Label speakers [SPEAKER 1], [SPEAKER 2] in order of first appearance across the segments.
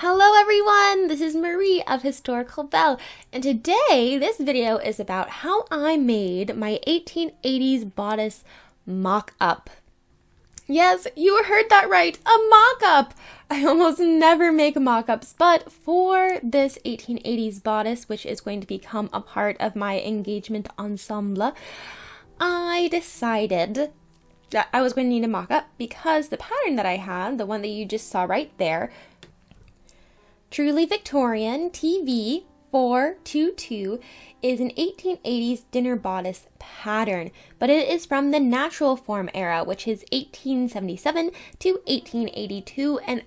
[SPEAKER 1] Hello everyone, this is Marie of Historical Belle, and today this video is about how I made my 1880s bodice mock-up. Yes, you heard that right, a mock-up! I almost never make mock-ups, but for this 1880s bodice, which is going to become a part of my engagement ensemble, I decided that I was going to need a mock-up because the pattern that I had, the one that you just saw right there, Truly Victorian TV 422 is an 1880s dinner bodice pattern, but it is from the natural form era, which is 1877 to 1882, and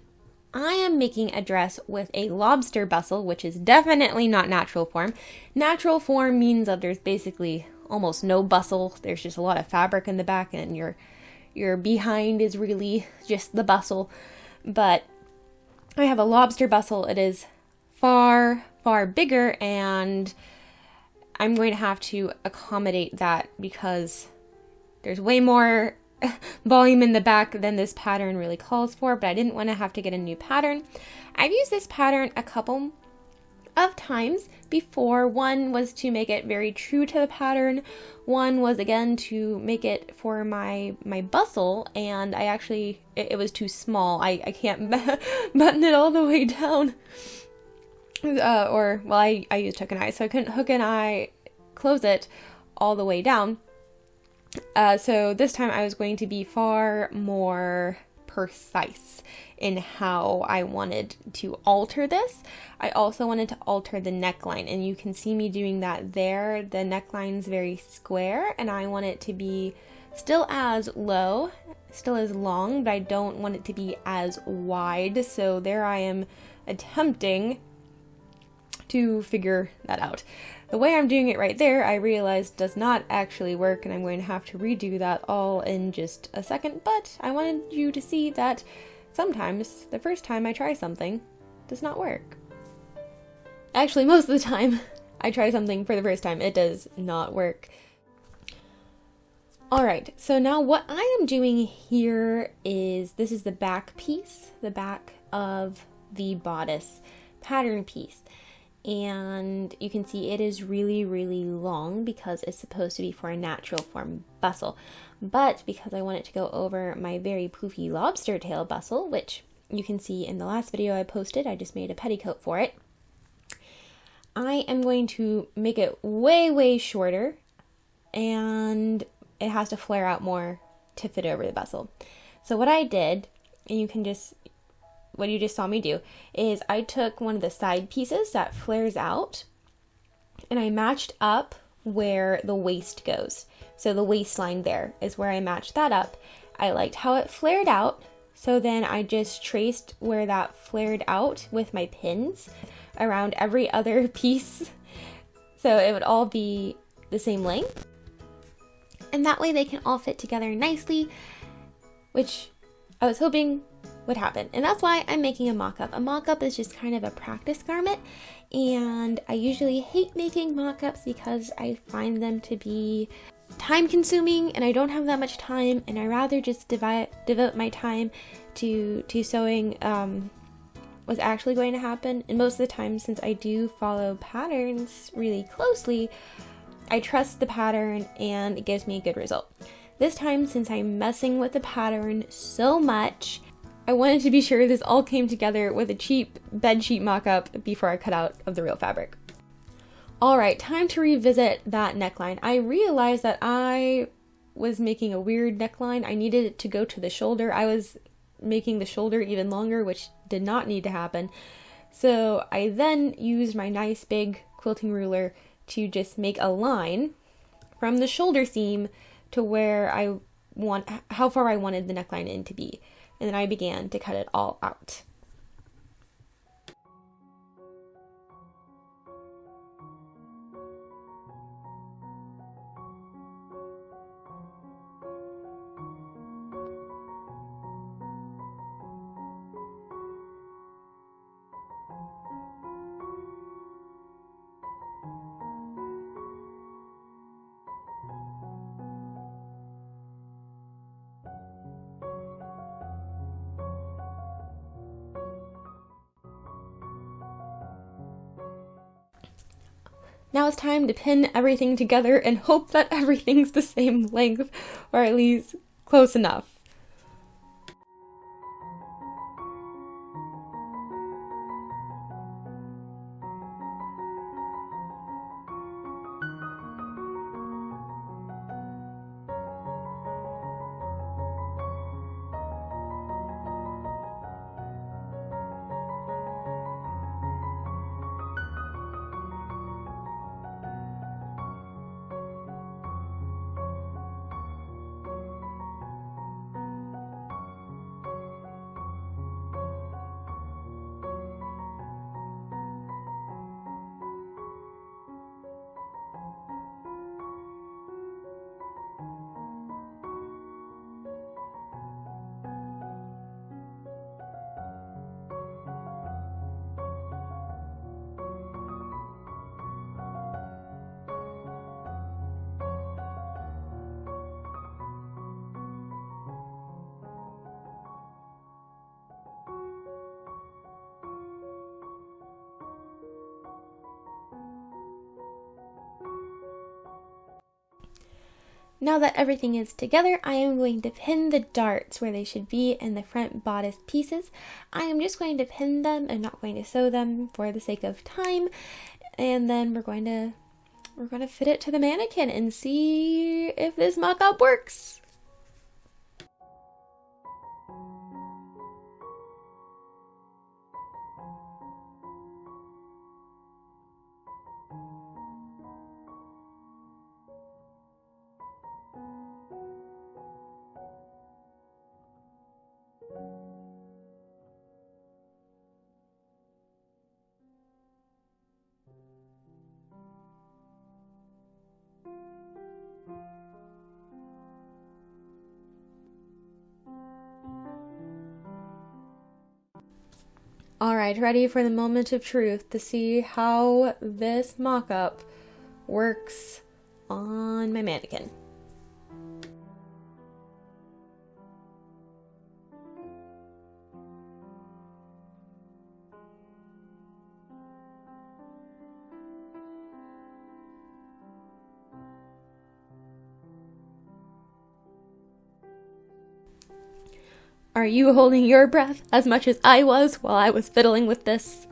[SPEAKER 1] I am making a dress with a lobster bustle, which is definitely not natural form. Natural form means that there's basically almost no bustle. There's just a lot of fabric in the back, and your behind is really just the bustle. But I have a lobster bustle. It is far, far bigger, and I'm going to have to accommodate that because there's way more volume in the back than this pattern really calls for, but I didn't want to have to get a new pattern. I've used this pattern a couple of times before. One was to make it very true to the pattern. One was again to make it for my bustle, and I actually, it was too small. I can't button it all the way down. I used hook and eye, so I couldn't hook and eye close it all the way down. So this time I was going to be far more precise in how I wanted to alter this. I also wanted to alter the neckline, and you can see me doing that there. The neckline's very square, and I want it to be still as low, still as long, but I don't want it to be as wide. So there I am attempting to figure that out. The way I'm doing it right there, I realized does not actually work, and I'm going to have to redo that all in just a second, but I wanted you to see that sometimes the first time I try something does not work. Actually, most of the time I try something for the first time, it does not work. Alright, so now what I am doing here is, this is the back piece, the back of the bodice pattern piece. And you can see it is really, really long because it's supposed to be for a natural form bustle. But because I want it to go over my very poofy lobster tail bustle, which you can see in the last video I posted, I just made a petticoat for it, I am going to make it way, way shorter, and it has to flare out more to fit over the bustle. So what I did, and what you just saw me do, is I took one of the side pieces that flares out and I matched up where the waist goes. So the waistline there is where I matched that up. I liked how it flared out, so then I just traced where that flared out with my pins around every other piece, so it would all be the same length, and that way they can all fit together nicely, which I was hoping would happen. And that's why I'm making a mock-up. A mock-up is just kind of a practice garment, and I usually hate making mock-ups because I find them to be time consuming, and I don't have that much time, and I rather just devote my time to sewing what's actually going to happen. And most of the time, since I do follow patterns really closely, I trust the pattern and it gives me a good result. This time, since I'm messing with the pattern so much, I wanted to be sure this all came together with a cheap bedsheet mock-up before I cut out of the real fabric. Alright, time to revisit that neckline. I realized that I was making a weird neckline. I needed it to go to the shoulder. I was making the shoulder even longer, which did not need to happen. So I then used my nice big quilting ruler to just make a line from the shoulder seam to where how far I wanted the neckline in to be. And then I began to cut it all out. Now it's time to pin everything together and hope that everything's the same length, or at least close enough. Now that everything is together, I am going to pin the darts where they should be in the front bodice pieces. I am just going to pin them and not going to sew them for the sake of time. And then we're going to fit it to the mannequin and see if this mock-up works. Alright, ready for the moment of truth to see how this mock-up works on my mannequin. Are you holding your breath as much as I was while I was fiddling with this?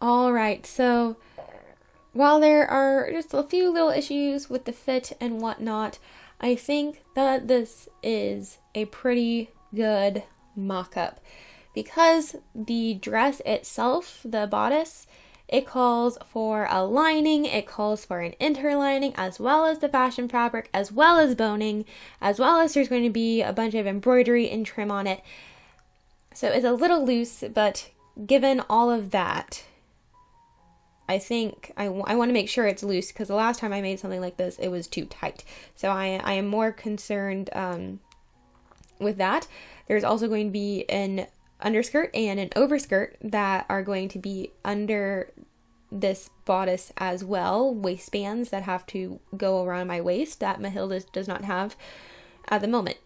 [SPEAKER 1] All right, so while there are just a few little issues with the fit and whatnot, I think that this is a pretty good mock-up because the dress itself, the bodice, it calls for a lining, it calls for an interlining, as well as the fashion fabric, as well as boning, as well as there's going to be a bunch of embroidery and trim on it. So it's a little loose, but given all of that, I think I want to make sure it's loose because the last time I made something like this, it was too tight. So I am more concerned with that. There's also going to be an underskirt and an overskirt that are going to be under this bodice as well. Waistbands that have to go around my waist that Mahilda does not have at the moment.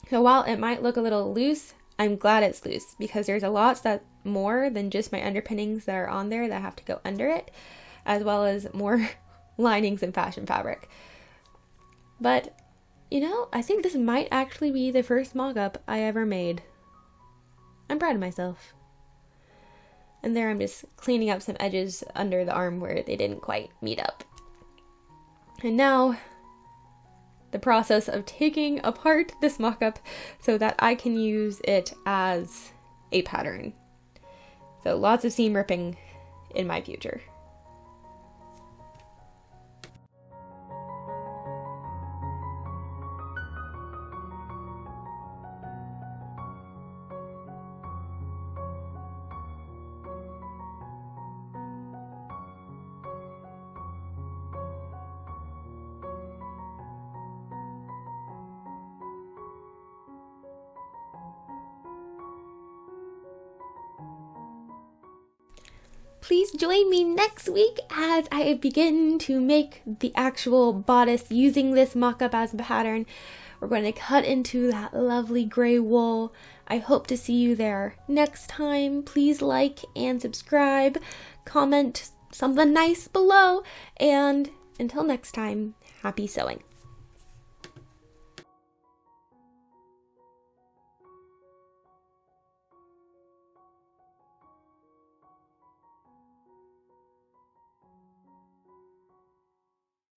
[SPEAKER 1] So while it might look a little loose, I'm glad it's loose because there's a lot that more than just my underpinnings that are on there that have to go under it, as well as more linings and fashion fabric. But, you know, I think this might actually be the first mock-up I ever made. I'm proud of myself. And there I'm just cleaning up some edges under the arm where they didn't quite meet up. And now the process of taking apart this mock-up so that I can use it as a pattern. So lots of seam ripping in my future. Please join me next week as I begin to make the actual bodice using this mock-up as a pattern. We're going to cut into that lovely gray wool. I hope to see you there next time. Please like and subscribe, comment something nice below, and until next time, happy sewing.